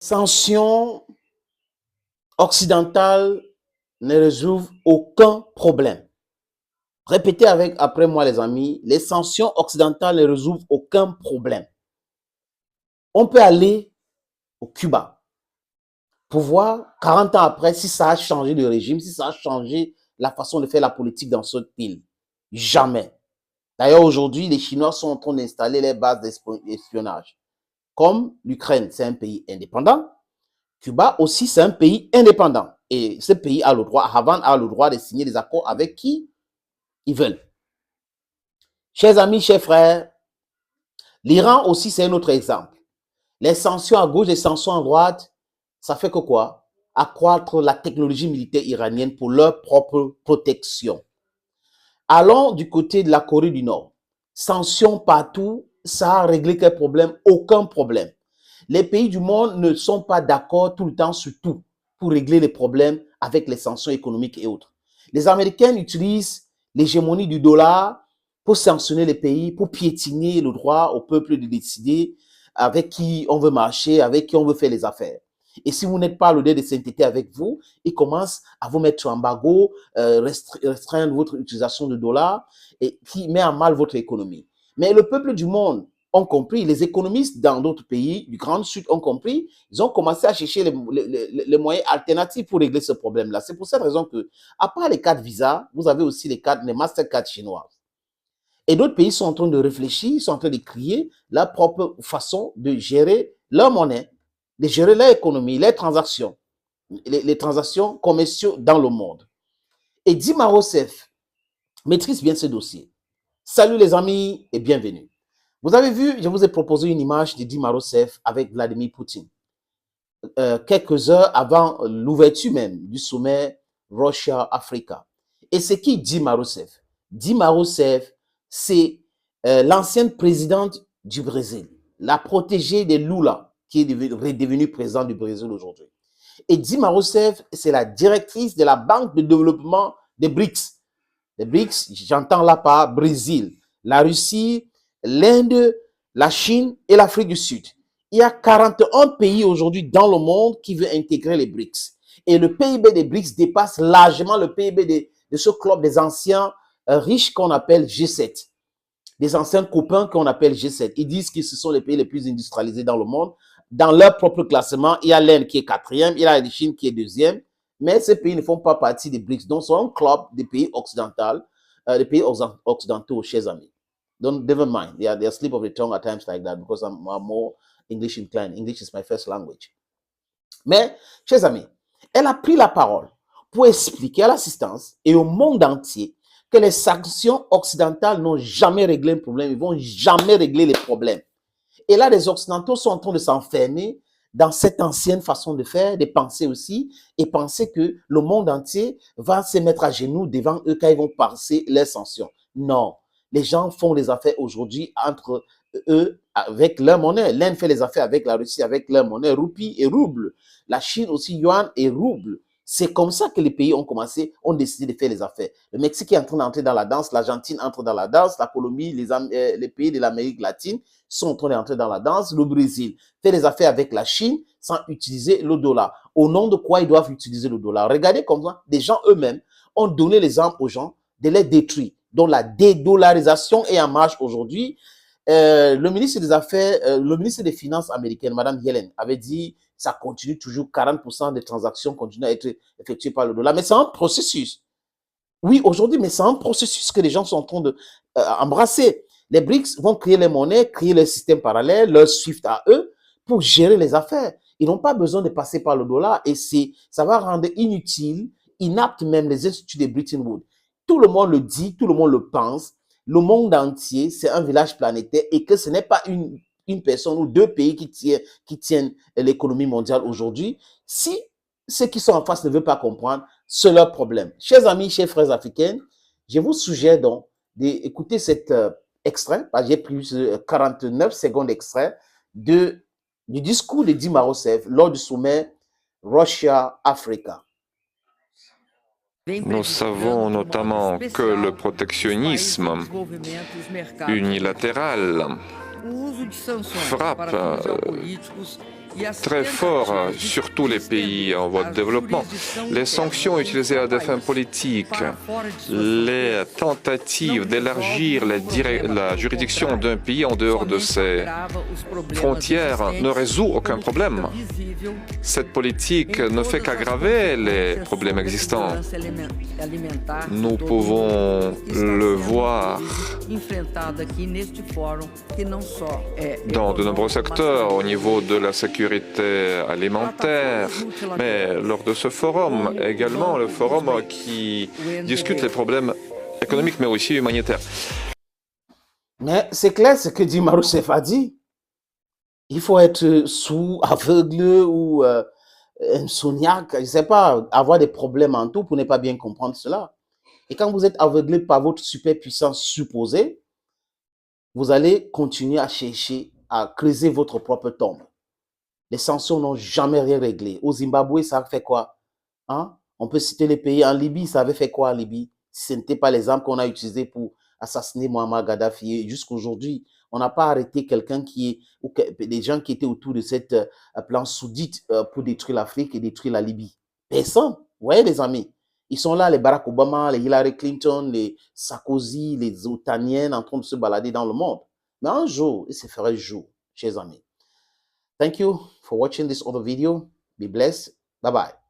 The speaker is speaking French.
Sanctions occidentales ne résolvent aucun problème. Répétez après moi, les amis, les sanctions occidentales ne résolvent aucun problème. On peut aller au Cuba pour voir 40 ans après si ça a changé le régime, si ça a changé la façon de faire la politique dans ce pays. Jamais. D'ailleurs, aujourd'hui, les Chinois sont en train d'installer les bases d'espionnage. Comme l'Ukraine, c'est un pays indépendant, Cuba aussi, c'est un pays indépendant. Et ce pays a le droit, Havane a le droit de signer des accords avec qui ils veulent. Chers amis, chers frères, l'Iran aussi, c'est un autre exemple. Les sanctions à gauche, les sanctions à droite, ça fait que quoi? Accroître la technologie militaire iranienne pour leur propre protection. Allons du côté de la Corée du Nord. Sanctions partout, ça a réglé quel problème? Aucun problème. Les pays du monde ne sont pas d'accord tout le temps sur tout pour régler les problèmes avec les sanctions économiques et autres. Les Américains utilisent l'hégémonie du dollar pour sanctionner les pays, pour piétiner le droit au peuple de décider avec qui on veut marcher, avec qui on veut faire les affaires. Et si vous n'êtes pas le dé de sainteté avec vous, ils commencent à vous mettre embargo, restreindre votre utilisation de dollars et qui met à mal votre économie. Mais le peuple du monde ont compris, les économistes dans d'autres pays du Grand Sud ont compris, ils ont commencé à chercher les moyens alternatifs pour régler ce problème-là. C'est pour cette raison que, à part les cartes Visa, vous avez aussi les Mastercard chinoises. Et d'autres pays sont en train de réfléchir, ils sont en train de créer leur propre façon de gérer leur monnaie, de gérer leur économie, les transactions commerciales dans le monde. Et Dilma Rousseff maîtrise bien ce dossier. Salut les amis et bienvenue. Vous avez vu, je vous ai proposé une image de Dilma Rousseff avec Vladimir Poutine. Quelques heures avant l'ouverture même du sommet Russia-Africa. Et c'est qui Dilma Rousseff? Dilma Rousseff, c'est l'ancienne présidente du Brésil, la protégée de Lula, qui est devenue président du Brésil aujourd'hui. Et Dilma Rousseff, c'est la directrice de la Banque de développement des BRICS. Les BRICS, j'entends là par Brésil, la Russie, l'Inde, la Chine et l'Afrique du Sud. Il y a 41 pays aujourd'hui dans le monde qui veulent intégrer les BRICS. Et le PIB des BRICS dépasse largement le PIB de ce club des anciens riches qu'on appelle G7. Des anciens copains qu'on appelle G7. Ils disent que ce sont les pays les plus industrialisés dans le monde. Dans leur propre classement, il y a l'Inde qui est 4e, il y a la Chine qui est 2e. Mais ces pays ne font pas partie des BRICS. Donc, c'est un club des pays occidentaux, chers amis. Don't never mind. They are slip of the tongue at times like that because I'm more English inclined. English is my first language. Mais, chers amis, elle a pris la parole pour expliquer à l'assistance et au monde entier que les sanctions occidentales n'ont jamais réglé un problème. Ils ne vont jamais régler les problèmes. Et là, les Occidentaux sont en train de s'enfermer dans cette ancienne façon de faire, de penser aussi, et penser que le monde entier va se mettre à genoux devant eux quand ils vont passer les sanctions. Non. Les gens font les affaires aujourd'hui entre eux avec leur monnaie. L'Inde fait les affaires avec la Russie avec leur monnaie, roupie et rouble. La Chine aussi, yuan et rouble. C'est comme ça que les pays ont décidé de faire les affaires. Le Mexique est en train d'entrer dans la danse, l'Argentine entre dans la danse, la Colombie, les pays de l'Amérique latine sont en train d'entrer dans la danse, le Brésil fait les affaires avec la Chine sans utiliser le dollar. Au nom de quoi ils doivent utiliser le dollar? Regardez comme ça, des gens eux-mêmes ont donné les armes aux gens de les détruire. Donc la dédollarisation est en marche aujourd'hui. Le ministre des Affaires, le ministre des Finances américaine, Mme Yellen, avait dit ça continue toujours, 40% des transactions continuent à être effectuées par le dollar. Mais c'est un processus. Oui, aujourd'hui, mais c'est un processus que les gens sont en train d'embrasser. Les BRICS vont créer les monnaies, créer les systèmes parallèles, leur SWIFT à eux, pour gérer les affaires. Ils n'ont pas besoin de passer par le dollar et ça va rendre inutile, inapte même les instituts de Bretton Woods. Tout le monde le dit, tout le monde le pense. Le monde entier, c'est un village planétaire et que ce n'est pas une personne ou deux pays qui tiennent l'économie mondiale aujourd'hui. Si ceux qui sont en face ne veulent pas comprendre, c'est leur problème. Chers amis, chers frères africains, je vous suggère donc d'écouter cet extrait, j'ai pris 49 secondes d'extrait du discours de Dilma Rousseff lors du sommet Russia-Africa. Nous savons notamment que le protectionnisme unilatéral frappe très fort sur tous les pays en voie de développement. Les sanctions utilisées à des fins politiques, les tentatives d'élargir la juridiction d'un pays en dehors de ses frontières ne résout aucun problème. Cette politique ne fait qu'aggraver les problèmes existants. Nous pouvons le voir dans de nombreux secteurs au niveau de la sécurité alimentaire, mais lors de ce forum également, le forum qui discute les problèmes économiques mais aussi humanitaires. Mais c'est clair ce que Dilma Rousseff a dit. Il faut être sourd, aveugle ou insomniaque, je ne sais pas, avoir des problèmes en tout pour ne pas bien comprendre cela. Et quand vous êtes aveuglé par votre superpuissance supposée, vous allez continuer à chercher à creuser votre propre tombe. Les sanctions n'ont jamais rien réglé. Au Zimbabwe, ça a fait quoi? Hein? On peut citer les pays. En Libye, ça avait fait quoi en Libye? Ce n'était pas les armes qu'on a utilisées pour assassiner Muammar Kadhafi. Jusqu'aujourd'hui, on n'a pas arrêté quelqu'un ou des gens qui étaient autour de cette plan soudite pour détruire l'Afrique et détruire la Libye. Personne. Vous voyez les amis? Ils sont là, les Barack Obama, les Hillary Clinton, les Sarkozy, les Otaniennes en train de se balader dans le monde. Mais un jour, il se ferait jour, chers amis. Thank you for watching this other video. Be blessed. Bye-bye.